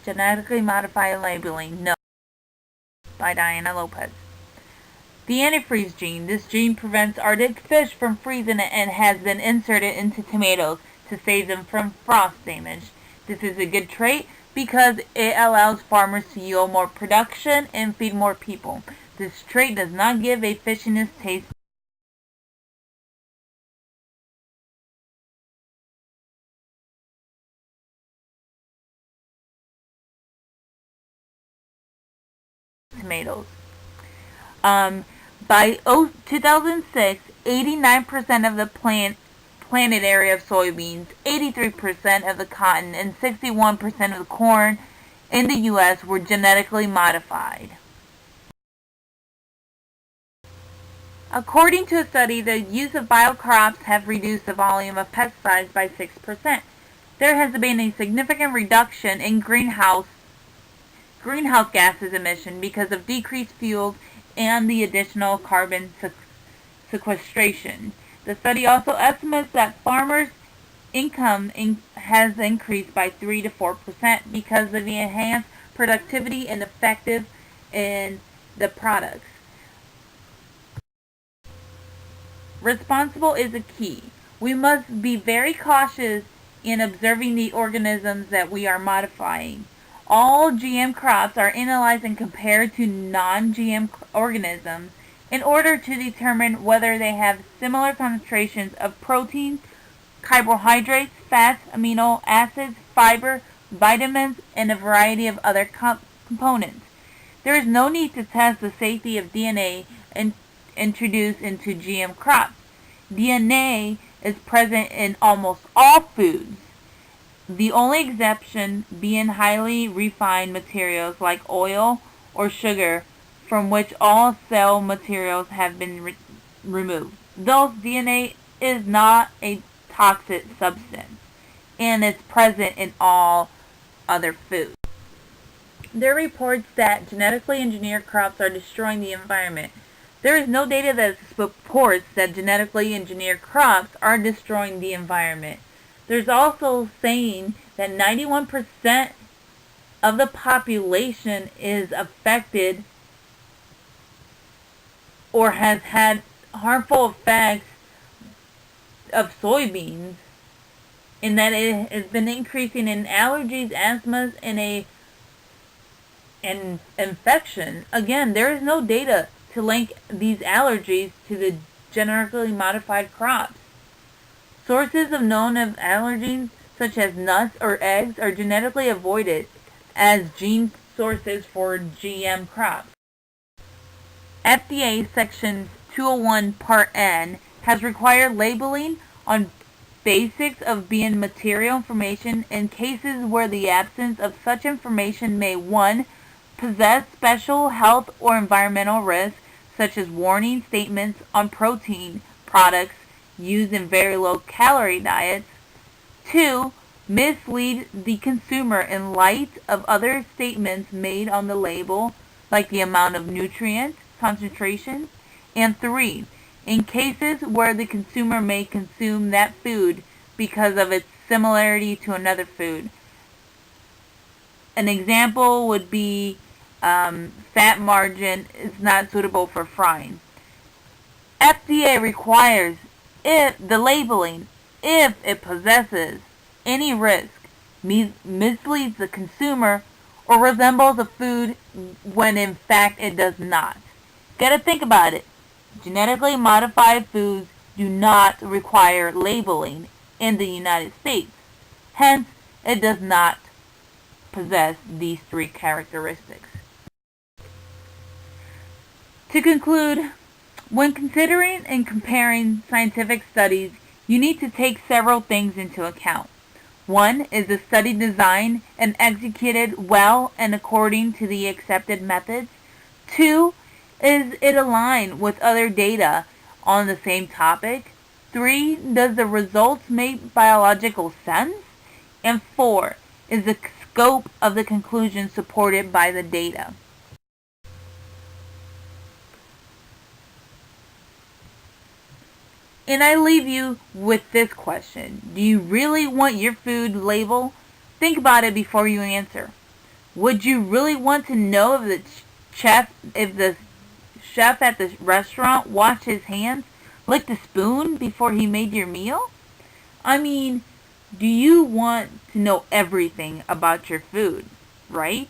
Genetically modified labeling, no. By Diana Lopez. The antifreeze gene. This gene prevents Arctic fish from freezing and has been inserted into tomatoes to save them from frost damage. This is a good trait because it allows farmers to yield more production and feed more people. This trait does not give a fishiness taste to tomatoes. By 2006, 89% of the planted area of soybeans, 83% of the cotton, and 61% of the corn in the U.S. were genetically modified. According to a study, the use of biocrops have reduced the volume of pesticides by 6%. There has been a significant reduction in greenhouse gases emission because of decreased fuels and the additional carbon sequestration. The study also estimates that farmers' income has increased by 3 to 4% because of the enhanced productivity and effective in the products. Responsible is a key. We must be very cautious in observing the organisms that we are modifying. All GM crops are analyzed and compared to non-GM organisms in order to determine whether they have similar concentrations of proteins, carbohydrates, fats, amino acids, fiber, vitamins, and a variety of other components. There is no need to test the safety of DNA introduced into GM crops. DNA is present in almost all foods. The only exception being highly refined materials like oil or sugar, from which all cell materials have been removed. Thus, DNA is not a toxic substance and is present in all other foods. There are reports that genetically engineered crops are destroying the environment. There is no data that supports that genetically engineered crops are destroying the environment. There's also saying that 91% of the population is affected or has had harmful effects of soybeans, in that it has been increasing in allergies, asthmas, and infection. Again, there is no data to link these allergies to the genetically modified crops. Sources of known allergens, such as nuts or eggs, are genetically avoided as gene sources for GM crops. FDA Section 201 Part N has required labeling on basics of being material information in cases where the absence of such information may 1. Possess special health or environmental risks, such as warning statements on protein products used in very low-calorie diets. 2. Mislead the consumer in light of other statements made on the label, like the amount of nutrients, concentration. And 3. In cases where the consumer may consume that food because of its similarity to another food. An example would be fat margin is not suitable for frying. FDA requires the labeling if it possesses any risk, misleads the consumer, or resembles a food when in fact it does not. Gotta think about it. Genetically modified foods do not require labeling in the United States. Hence, it does not possess these 3 characteristics. To conclude, when considering and comparing scientific studies, you need to take several things into account. 1. Is the study designed and executed well and according to the accepted methods? 2. Is it aligned with other data on the same topic? 3. Does the results make biological sense? And 4. Is the scope of the conclusion supported by the data? And I leave you with this question. Do you really want your food labeled? Think about it before you answer. Would you really want to know if the chef at the restaurant washed his hands, licked a spoon before he made your meal? I mean, do you want to know everything about your food, right?